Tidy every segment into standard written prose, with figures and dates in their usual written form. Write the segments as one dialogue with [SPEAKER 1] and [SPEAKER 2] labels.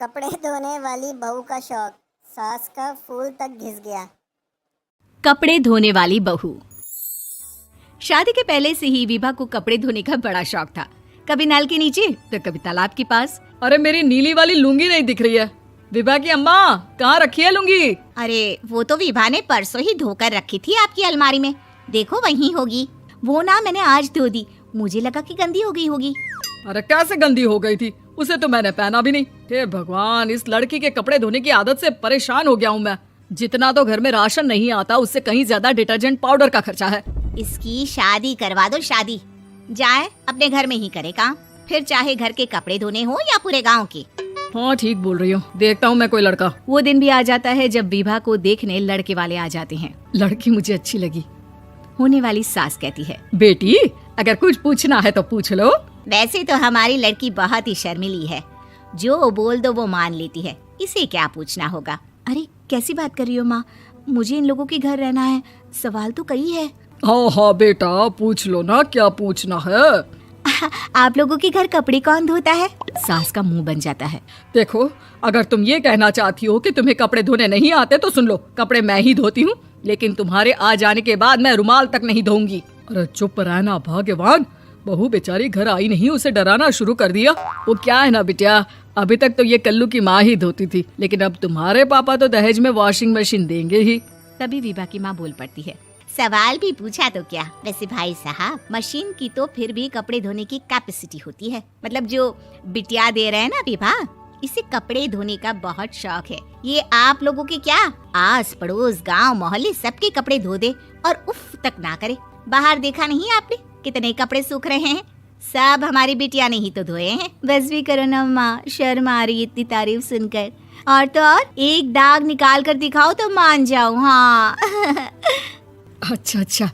[SPEAKER 1] कपड़े धोने वाली बहू का शौक सास का फूल तक घिस गया।
[SPEAKER 2] कपड़े धोने वाली बहू। शादी के पहले से ही विभा को कपड़े धोने का बड़ा शौक था। कभी नल के नीचे तो कभी तालाब के पास।
[SPEAKER 3] अरे मेरी नीली वाली लुंगी नहीं दिख रही है। विभा की अम्मा कहाँ रखी है लुंगी?
[SPEAKER 4] अरे वो तो विभा ने परसों ही धोकर रखी थी आपकी अलमारी में, देखो वहीं होगी। वो ना मैंने आज धो दी, मुझे लगा कि गंदी हो गई होगी।
[SPEAKER 3] अरे कैसे गंदी हो गई थी? उसे तो मैंने पहना भी नहीं। हे भगवान, इस लड़की के कपड़े धोने की आदत से परेशान हो गया हूँ मैं। जितना तो घर में राशन नहीं आता उससे कहीं ज्यादा डिटर्जेंट पाउडर का खर्चा है।
[SPEAKER 4] इसकी शादी करवा दो, शादी जाए अपने घर में ही करे काम, फिर चाहे घर के कपड़े धोने हो या पूरे गांव के।
[SPEAKER 3] हाँ ठीक बोल रही हूँ, देखता हूँ मैं कोई लड़का।
[SPEAKER 2] वो दिन भी आ जाता है जब विभा को देखने लड़के वाले आ जाते हैं।
[SPEAKER 3] लड़की मुझे अच्छी लगी।
[SPEAKER 2] होने वाली सास कहती है,
[SPEAKER 3] बेटी अगर कुछ पूछना है तो पूछ लो।
[SPEAKER 4] वैसे तो हमारी लड़की बहुत ही शर्मीली है, जो बोल दो वो मान लेती है, इसे क्या पूछना होगा।
[SPEAKER 2] अरे कैसी बात कर रही हो माँ, मुझे इन लोगों के घर रहना है, सवाल तो कई है।
[SPEAKER 3] हाँ हाँ बेटा पूछ लो ना, क्या पूछना है।
[SPEAKER 2] आप लोगों के घर कपड़े कौन धोता है? सास का मुंह बन जाता है।
[SPEAKER 3] देखो अगर तुम ये कहना चाहती हो कि तुम्हें कपड़े धोने नहीं आते तो सुन लो, कपड़े मैं ही धोती हूँ, लेकिन तुम्हारे आ जाने के बाद मैं रुमाल तक नहीं धोऊंगी। अरे चुप रहना भगवान, बहू बेचारी घर आई नहीं, उसे डराना शुरू कर दिया। वो क्या है ना बिटिया, अभी तक तो ये कल्लू की माँ ही धोती थी, लेकिन अब तुम्हारे पापा तो दहेज में वॉशिंग मशीन देंगे ही।
[SPEAKER 2] तभी विभा की माँ बोल पड़ती है,
[SPEAKER 4] सवाल भी पूछा तो क्या। वैसे भाई साहब, मशीन की तो फिर भी कपड़े धोने की कैपेसिटी होती है। मतलब जो बिटिया दे रहे हैं ना विभा, इसे कपड़े धोने का बहुत शौक है। ये आप लोगों के क्या, आस पड़ोस गांव मोहल्ले सबके कपड़े धो दे और उफ तक ना करे। बाहर देखा नहीं आपने कितने कपड़े सूख रहे हैं? सब हमारी बिटिया ने ही तो धोए हैं।
[SPEAKER 2] बस भी करो ना माँ, शर्म आ रही है इतनी तारीफ सुनकर। और तो और एक दाग निकाल कर दिखाओ तो मान जाओ। हाँ
[SPEAKER 3] अच्छा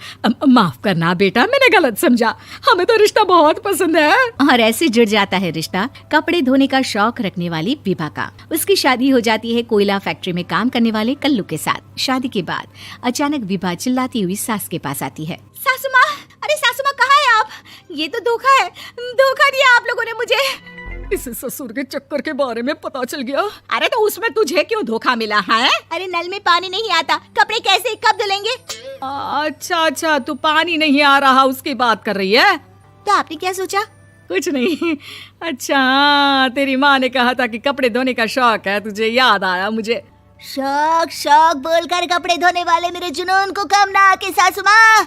[SPEAKER 3] माफ करना बेटा, मैंने गलत समझा। हमें तो रिश्ता बहुत पसंद है।
[SPEAKER 2] और ऐसे जुड़ जाता है रिश्ता कपड़े धोने का शौक रखने वाली विभा का। उसकी शादी हो जाती है कोयला फैक्ट्री में काम करने वाले कल्लू के साथ। शादी के बाद अचानक विभा चिल्लाती हुई सास के पास आती है।
[SPEAKER 4] सासू माँ, अरे सासू माँ कहाँ है आप? ये तो धोखा है, धोखा दिया आप लोगों ने मुझे।
[SPEAKER 3] इसे ससुर के चक्कर के बारे में पता चल गया।
[SPEAKER 4] अरे तो उसमें तुझे क्यों धोखा मिला है? अरे नल में पानी नहीं आता, कपड़े कैसे कब धुलेंगे?
[SPEAKER 3] अच्छा तू पानी नहीं आ रहा उसकी बात कर रही है?
[SPEAKER 4] तो आपने क्या सोचा?
[SPEAKER 3] कुछ नहीं। अच्छा तेरी माँ ने कहा था कि कपड़े धोने का शौक है, तुझे याद आया मुझे।
[SPEAKER 4] शौक शौक बोलकर कपड़े धोने वाले मेरे जुनून को कम ना आके सासू माँ,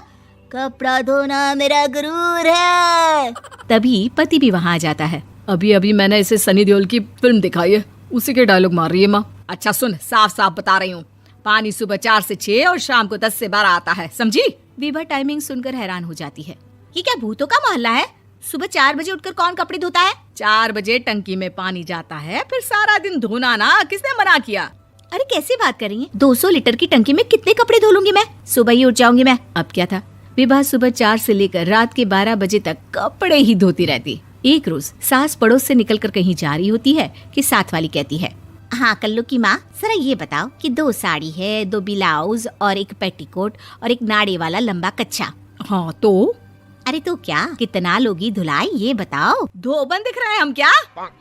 [SPEAKER 4] कपड़ा धोना मेरा गुरूर है।
[SPEAKER 2] तभी पति भी वहाँ आ जाता है।
[SPEAKER 3] अभी मैंने इसे सनी देओल की फिल्म दिखाई है, उसी के डायलॉग मार रही है माँ। अच्छा सुन, साफ साफ बता रही हूँ, पानी सुबह 4 से 6 और शाम को 10 से 12 आता है, समझी?
[SPEAKER 2] विभा टाइमिंग सुनकर हैरान हो जाती है।
[SPEAKER 4] ये क्या भूतों का मोहल्ला है? सुबह 4 बजे उठकर कौन कपड़े धोता है?
[SPEAKER 3] 4 बजे टंकी में पानी जाता है, फिर सारा दिन धोना ना, किसने मना किया?
[SPEAKER 2] अरे कैसी बात कर रही है? 200 लीटर की टंकी में कितने कपड़े धो लूंगी मैं? सुबह ही उठ जाऊंगी मैं। अब क्या था, विभा सुबह 4 से लेकर रात के 12 बजे तक कपड़े ही धोती रहती। एक रोज सास पड़ोस से निकलकर कहीं जा रही होती है कि साथ वाली कहती है,
[SPEAKER 4] हाँ कल्लू की माँ, जरा ये बताओ कि 2 साड़ी है, 2 ब्लाउज और एक पेटीकोट और एक नाड़े वाला लंबा कच्चा।
[SPEAKER 3] हाँ तो?
[SPEAKER 4] अरे तो क्या, कितना लोगी धुलाई ये बताओ।
[SPEAKER 3] धोबन दिख रहे हैं हम क्या?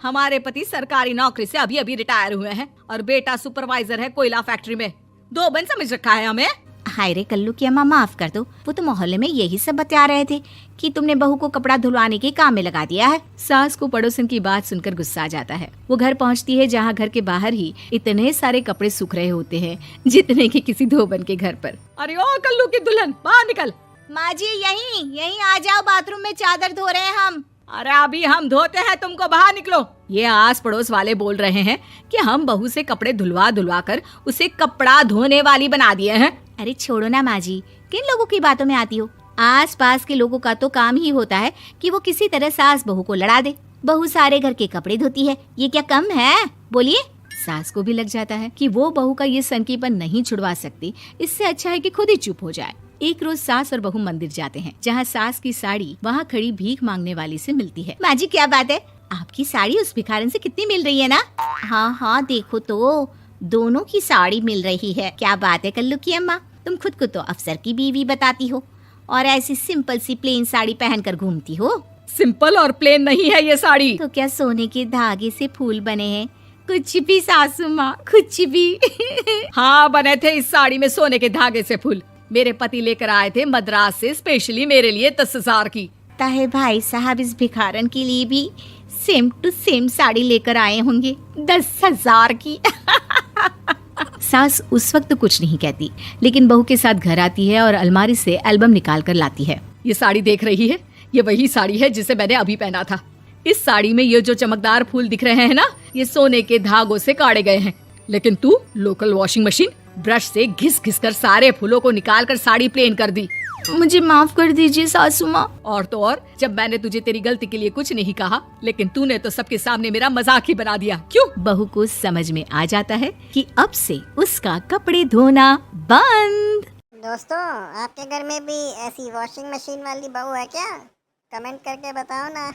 [SPEAKER 3] हमारे पति सरकारी नौकरी से अभी रिटायर हुए हैं और बेटा सुपरवाइजर है कोयला फैक्ट्री में। धोबन समझ रखा है हमें?
[SPEAKER 4] हाय रे कल्लू की अम्मा, माफ कर दो, वो तो मोहल्ले में यही सब बता रहे थे कि तुमने बहू को कपड़ा धुलवाने के काम में लगा दिया है।
[SPEAKER 2] सास को पड़ोसन की बात सुनकर गुस्सा आ जाता है। वो घर पहुंचती है जहां घर के बाहर ही इतने सारे कपड़े सूख रहे होते हैं जितने कि किसी धोबन के घर पर।
[SPEAKER 3] अरे ओ कल्लू की दुल्हन, बाहर निकल।
[SPEAKER 4] माँ जी यहीं आ जाओ, बाथरूम में चादर धो रहे हैं हम।
[SPEAKER 3] अरे अभी हम धोते हैं, तुमको बाहर निकलो। ये आस पड़ोस वाले बोल रहे हैं कि हम बहू से कपड़े धुलवा कर उसे कपड़ा धोने वाली बना दिए हैं।
[SPEAKER 4] अरे छोड़ो ना माँ जी, किन लोगों की बातों में आती हो? आस पास के लोगों का तो काम ही होता है कि वो किसी तरह सास बहू को लड़ा दे। बहू सारे घर के कपड़े धोती है, ये क्या कम है? बोलिए।
[SPEAKER 2] सास को भी लग जाता है कि वो बहू का ये सनकीपन नहीं छुड़वा सकती, इससे अच्छा है कि खुद ही चुप हो जाए। एक रोज सास और बहू मंदिर जाते हैं, जहाँ सास की साड़ी वहाँ खड़ी भीख मांगने वाली से मिलती है।
[SPEAKER 4] माँ जी क्या बात है, आपकी साड़ी उस भिखारन से कितनी मिल रही है ना? हाँ देखो तो दोनों की साड़ी मिल रही है। क्या बात है कल्लू की अम्मा, तुम खुद को तो अफसर की बीवी बताती हो और ऐसी सिंपल सी प्लेन साड़ी पहनकर घूमती हो।
[SPEAKER 3] सिंपल और प्लेन नहीं है ये साड़ी।
[SPEAKER 4] तो क्या सोने के धागे से फूल बने हैं? कुछ भी सासू माँ, कुछ भी।
[SPEAKER 3] हाँ, बने थे इस साड़ी में सोने के धागे से फूल। मेरे पति लेकर आए थे मद्रास से स्पेशली मेरे लिए 10,000 की।
[SPEAKER 4] ताहे भाई साहब इस भिखारन के लिए भी सेम टू सेम साड़ी लेकर आए होंगे 10,000 की।
[SPEAKER 2] सास उस वक्त तो कुछ नहीं कहती, लेकिन बहू के साथ घर आती है और अलमारी से एल्बम निकाल कर लाती है।
[SPEAKER 3] ये साड़ी देख रही है, ये वही साड़ी है जिसे मैंने अभी पहना था। इस साड़ी में ये जो चमकदार फूल दिख रहे हैं ना, ये सोने के धागों से काढ़े गए हैं। लेकिन तू लोकल वॉशिंग मशीन ब्रश से घिस घिस कर सारे फूलों को निकाल कर साड़ी प्लेन कर दी।
[SPEAKER 2] मुझे माफ कर दीजिए सासू माँ।
[SPEAKER 3] और तो और, जब मैंने तुझे तेरी गलती के लिए कुछ नहीं कहा, लेकिन तूने तो सबके सामने मेरा मजाक ही बना दिया। क्यों?
[SPEAKER 2] बहू को समझ में आ जाता है कि अब से उसका कपड़े धोना बंद।
[SPEAKER 1] दोस्तों, आपके घर में भी ऐसी वॉशिंग मशीन वाली बहू है क्या? कमेंट करके बताओ ना।